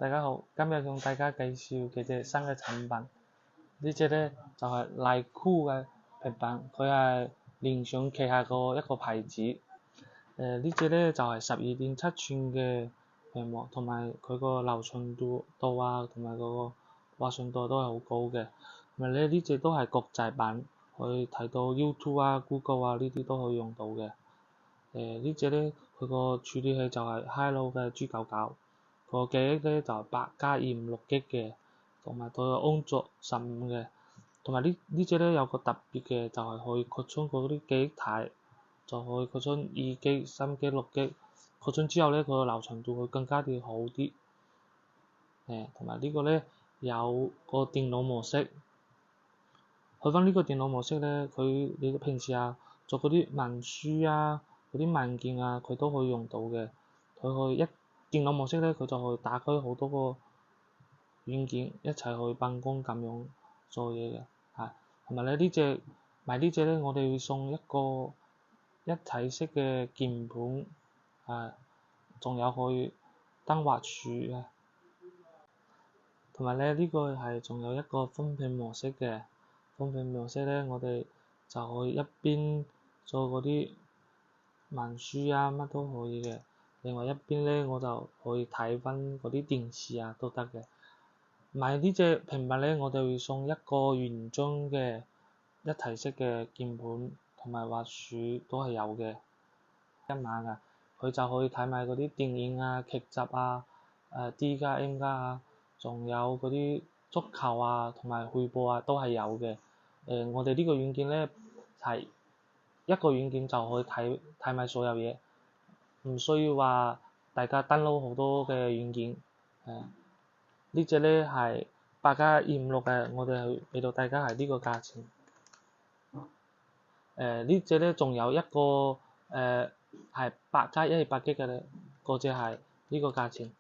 大家好，今日向大家介紹嘅隻新嘅產品，呢隻咧就係麗酷嘅平板，佢係聯想旗下個一個牌子。呢隻咧就係12.7寸嘅屏幕，同埋佢個流暢度啊，同埋嗰個滑順度都係好高嘅。同埋咧呢隻都係國際版，可以睇到 YouTube 啊、Google 啊呢啲都可以用到嘅。呢隻咧佢個處理器就係 Hello 嘅 G99。個記憶咧就係8+256G 嘅，同埋佢有安卓15嘅，同埋呢隻咧有個特別嘅就係可以擴充嗰啲記憶體，就可以擴充2G、3G、6G，擴充之後咧佢個流暢度會更加啲好啲。同埋呢個咧有個電腦模式，去返呢個電腦模式咧，你平時做嗰啲文書啊、嗰啲文件啊，佢都可以用到嘅，佢可以電腦模式咧，佢就可以打開好多個軟件一齊去辦公咁樣做嘢嘅，同埋咧買呢隻咧，我哋會送一個一體式嘅鍵盤，仲有可以登滑鼠嘅，同埋咧呢個係仲有一個分屏模式嘅，分屏模式咧我哋就可以一邊做嗰啲文書啊乜都可以嘅。另外一邊咧，我就可以睇返嗰啲電視啊都得嘅。買呢隻平板咧，我哋會送一個原裝嘅一體式嘅鍵盤同埋滑鼠都係有嘅，一晚佢就可以睇埋嗰啲電影啊、劇集啊、D 加 M 加啊，仲有嗰啲足球啊同埋匯報啊都係有嘅。我哋呢個軟件咧係一個軟件就可以睇埋所有嘢。唔需要話大家 download 好多嘅軟件，呢隻咧係8+256嘅，我哋係俾到大家係呢個價錢。呢隻咧仲有一個係8+128G嘅咧，嗰隻係呢個價錢。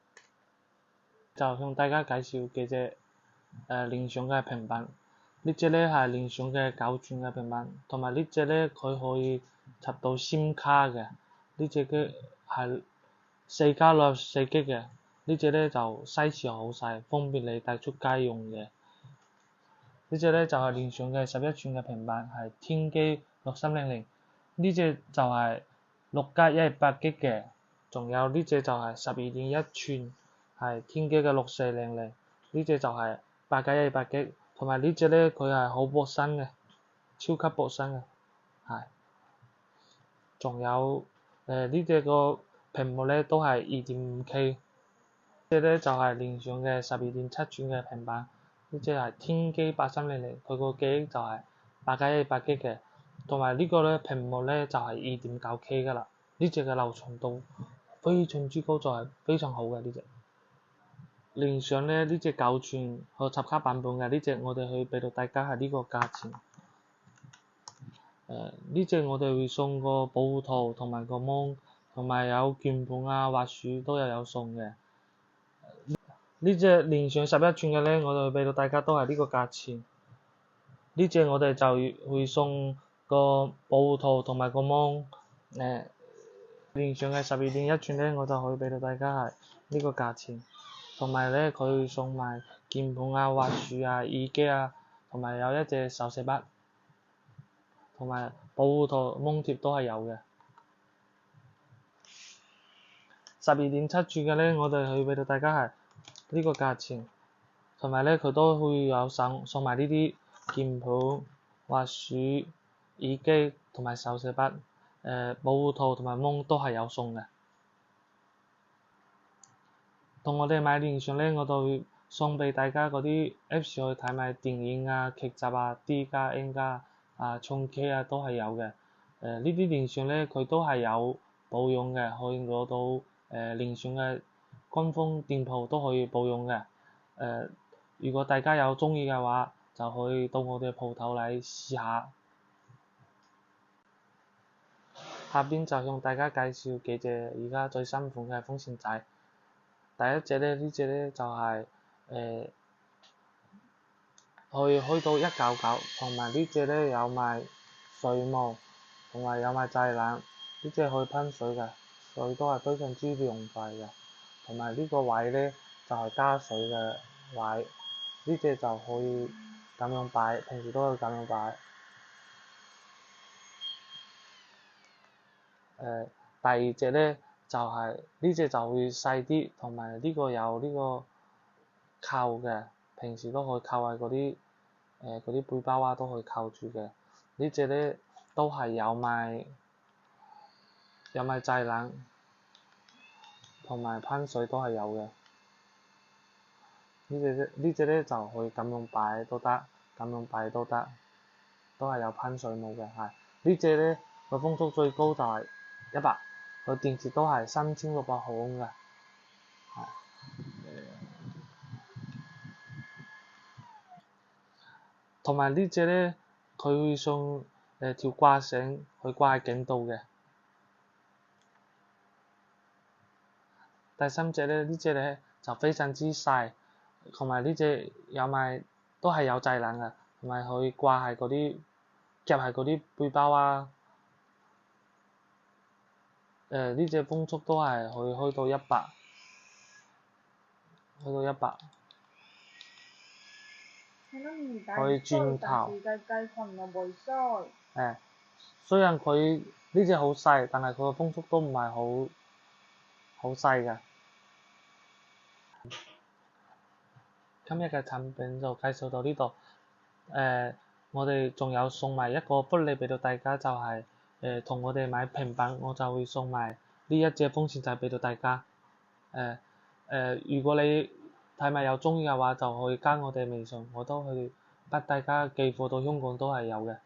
就向大家介紹嘅隻聯想嘅平板，呢隻咧係聯想嘅9寸嘅平板，同埋呢隻咧佢可以插到 SIM 卡嘅。呢隻嘅係4+64G嘅，呢隻咧就 size 好細，方便你帶出街用嘅。呢隻咧就係聯想嘅11寸嘅平板，係天璣6300。呢隻就係6+128G嘅，仲有呢隻就係12.1寸，係天璣嘅6400。呢隻就係8+128G，同埋呢隻咧佢係好薄身嘅，超級薄身嘅，仲有呢隻個屏幕咧都係 2.5K， 呢隻咧就係聯想嘅12.7寸嘅平板，呢隻係天璣8300，佢個記憶就係8+128G嘅，同埋呢個咧屏幕咧就係 2.9K 噶啦，呢隻嘅流暢度非常之高，就係非常好嘅呢隻。聯想咧呢隻9寸可插卡版本嘅呢隻，我哋去俾到大家係呢個價錢。呢隻我哋會送個保護套同埋個芒，同埋有鍵盤啊、滑鼠都有送嘅。呢隻聯想11寸嘅咧，我哋會俾到大家都係呢個價錢。呢隻我哋就會送個保護套同埋個芒。聯想嘅12.1寸咧，我就可以俾到大家係呢個價錢。同埋咧，佢會送埋鍵盤啊、滑鼠啊、耳機啊，同埋有一隻手寫筆。同埋保護套、芒貼都係有嘅。12.7寸嘅咧，我哋去俾到大家係呢個價錢，同埋咧佢都會有送埋呢啲鍵盤、滑鼠、耳機同埋手寫筆，保護套同埋芒都係有送嘅。同我哋買聯想咧，我就會送俾大家嗰啲 Apps 去睇埋電影啊、劇集啊、D 加 N 加唱 K 啊都係有嘅。呢啲聯想咧佢都係有保養嘅，可以攞到聯想嘅官方店鋪都可以保養嘅。如果大家有鍾意嘅話，就可以到我哋鋪頭嚟試下。下邊就向大家介紹幾隻而家最新款嘅風扇仔。第一隻咧，呢隻咧就係可以開到199，同埋呢隻咧有賣水霧，同埋有賣製冷，呢隻可以噴水嘅，水都係非常之涼快嘅。同埋呢個位咧就係加水嘅位，呢隻就可以咁樣擺，平時都可以咁樣擺。第二隻咧就係呢隻就會細啲，同埋呢個有呢個扣嘅，平時都可以扣喺嗰啲背包啊，都可以扣住嘅。呢隻咧都係有賣製冷，同埋噴水都係有嘅。呢隻咧就可以咁樣擺都得，咁樣擺都得，都係有噴水冇嘅。係呢隻咧個風速最高就係100，佢電池都係3600毫安嘅。係。同埋呢隻咧，佢會送條掛繩去掛喺頸度嘅。第三隻咧，呢隻咧就非常之細，同埋呢隻有賣都係有製冷嘅，同埋可以掛喺夾喺嗰啲背包啊。呢隻風速都係可以開到100，開到100。可以轉頭。雖然佢呢隻好細，但係佢個風速都唔係好細㗎。今日嘅產品就介紹到呢度。我哋仲有送埋一個福利俾到大家，就係同我哋買平板，我就會送埋呢一隻風扇仔俾到大家。如果你睇埋有鍾意嘅話，就可以加我哋微信，我都去幫大家寄貨到香港都係有嘅。